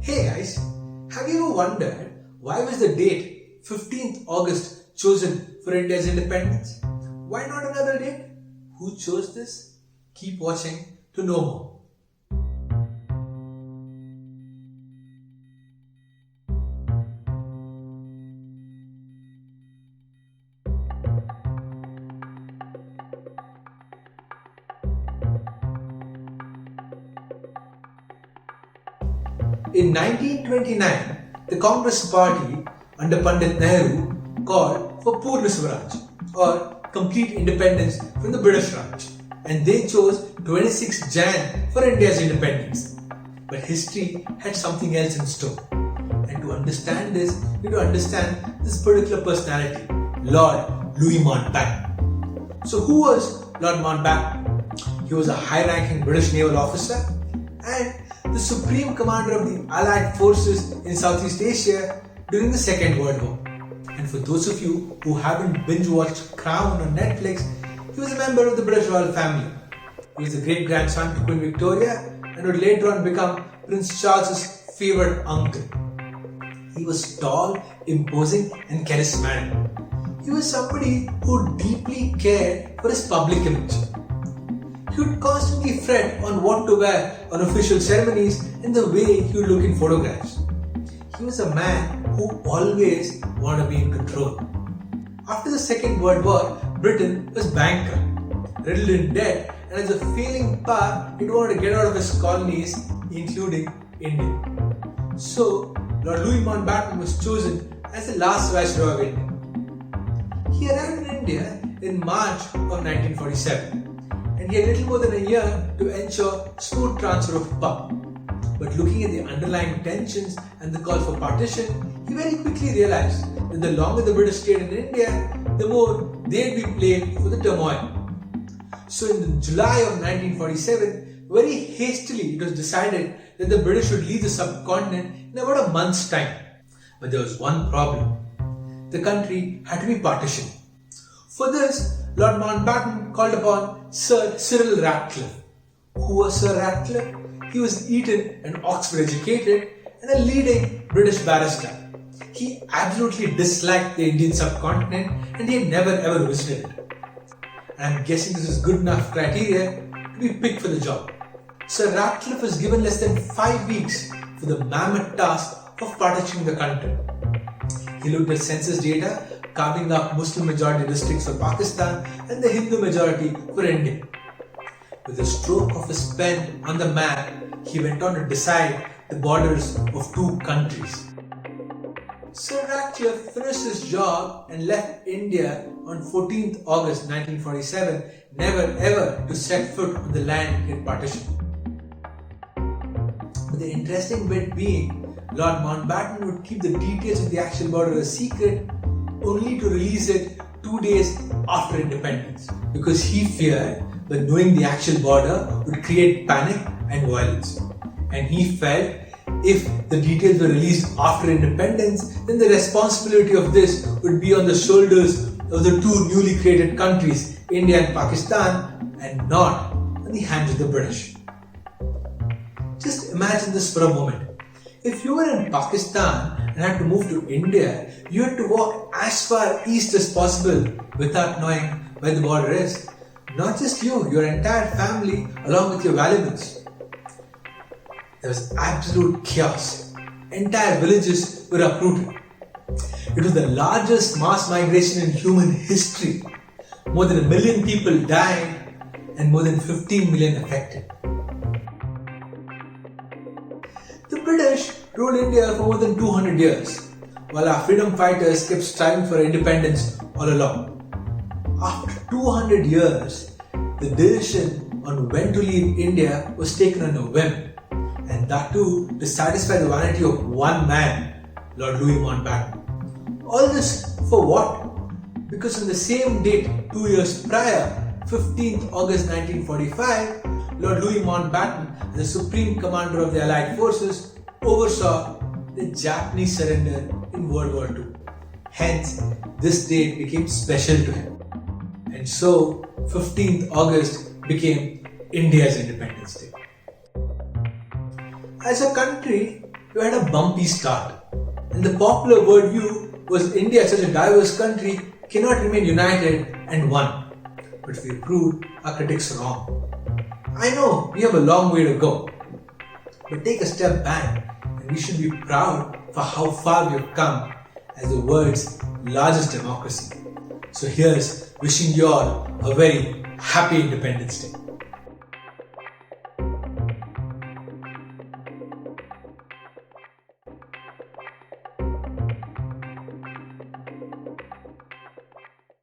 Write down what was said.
Hey guys, have you ever wondered why was the date 15th August chosen for India's independence? Why not another date? Who chose this? Keep watching to know more. In 1929, the Congress Party under Pandit Nehru called for Purna Swaraj or complete independence from the British Raj, and they chose 26 Jan for India's independence. But history had something else in store. And to understand this, we need to understand this particular personality, Lord Louis Mountbatten. So who was Lord Mountbatten? He was a high-ranking British naval officer and the supreme commander of the Allied forces in Southeast Asia during the Second World War. And for those of you who haven't binge-watched Crown on Netflix, he was a member of the British royal family. He was the great-grandson to Queen Victoria and would later on become Prince Charles's favoured uncle. He was tall, imposing and charismatic. He was somebody who deeply cared for his public image. He would constantly fret on what to wear on official ceremonies and the way he would look in photographs. He was a man who always wanted to be in control. After the Second World War, Britain was bankrupt, riddled in debt, and as a failing power, he wanted to get out of his colonies, including India. So, Lord Louis Mountbatten was chosen as the last Viceroy of India. He arrived in India in March of 1947. And he had little more than a year to ensure smooth transfer of power. But looking at the underlying tensions and the call for partition, he very quickly realized that the longer the British stayed in India, the more they'd be blamed for the turmoil. So in July of 1947, very hastily it was decided that the British would leave the subcontinent in about a month's time. But there was one problem. The country had to be partitioned. For this, Lord Mountbatten called upon Sir Cyril Ratcliffe. Who was Sir Ratcliffe? He was Eton and Oxford educated and a leading British barrister. He absolutely disliked the Indian subcontinent and he had never ever visited it. And I'm guessing this is good enough criteria to be picked for the job. Sir Ratcliffe was given less than 5 weeks for the mammoth task of partitioning the country. He looked at census data, carving up Muslim majority districts for Pakistan and the Hindu majority for India. With a stroke of his pen on the map, he went on to decide the borders of two countries. Sir Ratcliffe finished his job and left India on 14th August 1947, never ever to set foot on the land he had partitioned. But the interesting bit being, Lord Mountbatten would keep the details of the actual border a secret, only to release it 2 days after independence, because he feared that knowing the actual border would create panic and violence. And he felt if the details were released after independence, then the responsibility of this would be on the shoulders of the two newly created countries, India and Pakistan, and not on the hands of the British. Just imagine this for a moment. If you were in Pakistan and had to move to India, you had to walk as far east as possible without knowing where the border is. Not just you, your entire family along with your valuables. There was absolute chaos. Entire villages were uprooted. It was the largest mass migration in human history. More than 1 million people died and more than 15 million affected. The British ruled India for more than 200 years, while our freedom fighters kept striving for independence all along. After 200 years, the decision on when to leave India was taken on a whim, and that too to satisfy the vanity of one man, Lord Louis Mountbatten. All this for what? Because on the same date 2 years prior, 15th August 1945, Lord Louis Mountbatten, the supreme commander of the Allied forces, oversaw the Japanese surrender in World War II. Hence, this date became special to him. And so, 15th August became India's Independence Day. As a country, we had a bumpy start. And the popular worldview was India, such a diverse country, cannot remain united and one. But we proved our critics wrong. I know we have a long way to go, but take a step back and we should be proud for how far we have come as the world's largest democracy. So here's wishing you all a very happy Independence Day.